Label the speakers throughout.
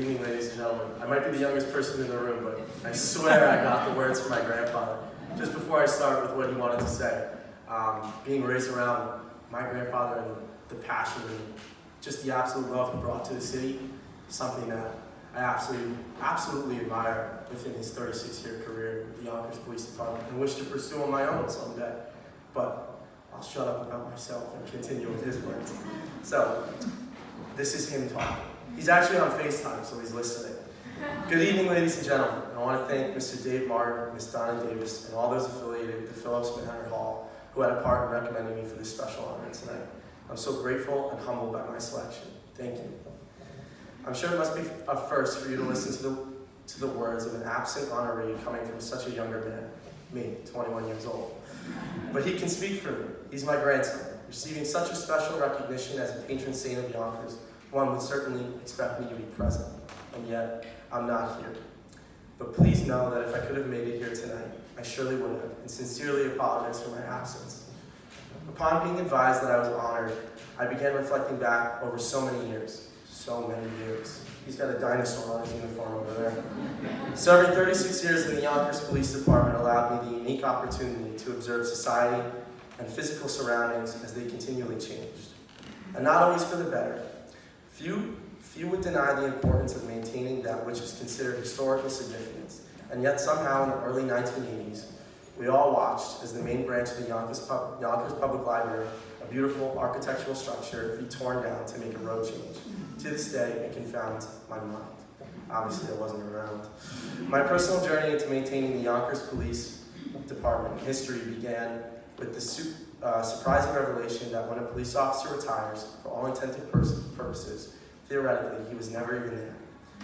Speaker 1: Good evening, ladies and gentlemen. I might be the youngest person in the room, but I swear I got the words from my grandfather. Just before I start with what he wanted to say, being raised around my grandfather and the passion and just the absolute love he brought to the city, something that I absolutely admire within his 36-year career with the Yonkers Police Department and wish to pursue on my own someday. But I'll shut up about myself and continue with his words. So, this is him talking. He's actually on FaceTime, so he's listening. Good evening, ladies and gentlemen. I want to thank Mr. Dave Martin, Ms. Donna Davis, and all those affiliated with the Phillips Manor Hall who had a part in recommending me for this special honor tonight. I'm so grateful and humbled by my selection. Thank you. I'm sure it must be a first for you to listen to the words of an absent honoree coming from such a younger man, me, 21 years old. But he can speak for me. He's my grandson. Receiving such a special recognition as a patron saint of Yonkers, one would certainly expect me to be present, and yet I'm not here. But please know that if I could have made it here tonight, I surely would have, and sincerely apologize for my absence. Upon being advised that I was honored, I began reflecting back over so many years. So many years. He's got a dinosaur on his uniform over there. Serving 36 years in the Yonkers Police Department allowed me the unique opportunity to observe society and physical surroundings as they continually changed. And not always for the better. Few would deny the importance of maintaining that which is considered historical significance, and yet somehow in the early 1980s, we all watched as the main branch of the Yonkers Public Library, a beautiful architectural structure, be torn down to make a road change. To this day, it confounds my mind. Obviously, I wasn't around. My personal journey into maintaining the Yonkers Police Department history began with the surprising revelation that when a police officer retires, for all intended purposes, theoretically, he was never even there.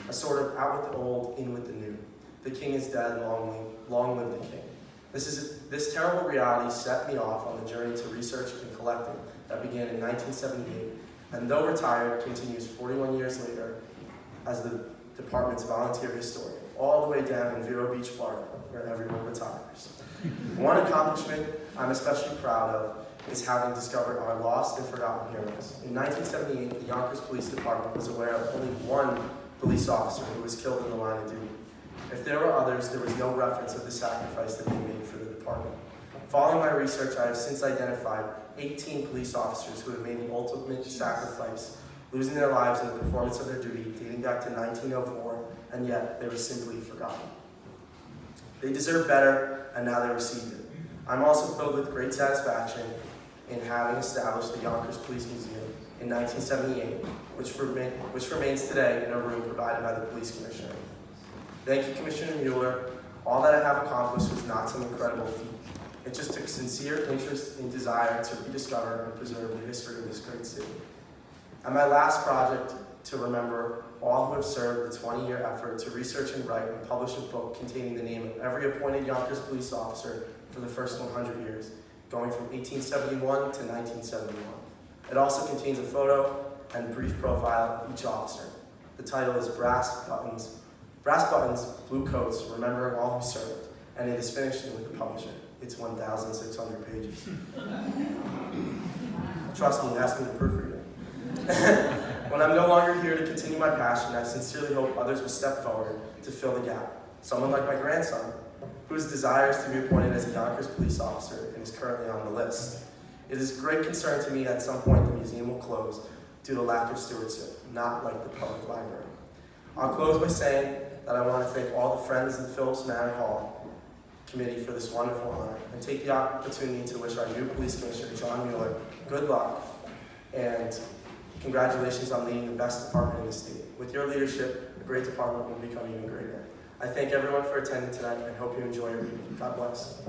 Speaker 1: A sort of out with the old, in with the new. The king is dead, long live the king. This terrible reality set me off on the journey to research and collecting that began in 1978, and though retired, continues 41 years later as the department's volunteer historian, all the way down in Vero Beach, Florida, where everyone retires. One accomplishment I'm especially proud of is having discovered our lost and forgotten heroes. In 1978, the Yonkers Police Department was aware of only one police officer who was killed in the line of duty. If there were others, there was no reference of the sacrifice that they made for the department. Following my research, I have since identified 18 police officers who have made the ultimate sacrifice, losing their lives in the performance of their duty dating back to 1904, and yet they were simply forgotten. They deserve better, and now they received it. I'm also filled with great satisfaction in having established the Yonkers Police Museum in 1978, which remains today in a room provided by the Police Commissioner. Thank you, Commissioner Mueller. All that I have accomplished was not some incredible feat. It just took sincere interest and desire to rediscover and preserve the history of this great city. And my last project, to remember all who have served the 20-year effort to research and write and publish a book containing the name of every appointed Yonkers police officer for the first 100 years, going from 1871 to 1971. It also contains a photo and brief profile of each officer. The title is Brass Buttons, Blue Coats, Remembering All Who Served, and it is finished with the publisher. It's 1,600 pages. Trust me, ask me to proofread it. When I'm no longer here to continue my passion, I sincerely hope others will step forward to fill the gap. Someone like my grandson, who desires to be appointed as a Yonkers police officer and is currently on the list. It is a great concern to me that at some point the museum will close due to lack of stewardship, not like the public library. I'll close by saying that I want to thank all the friends of the Phillips Manor Hall Committee for this wonderful honor, and take the opportunity to wish our new Police Commissioner, John Mueller, good luck, and congratulations on leading the best department in the state. With your leadership, the great department will become even greater. I thank everyone for attending tonight and hope you enjoy your evening. God bless.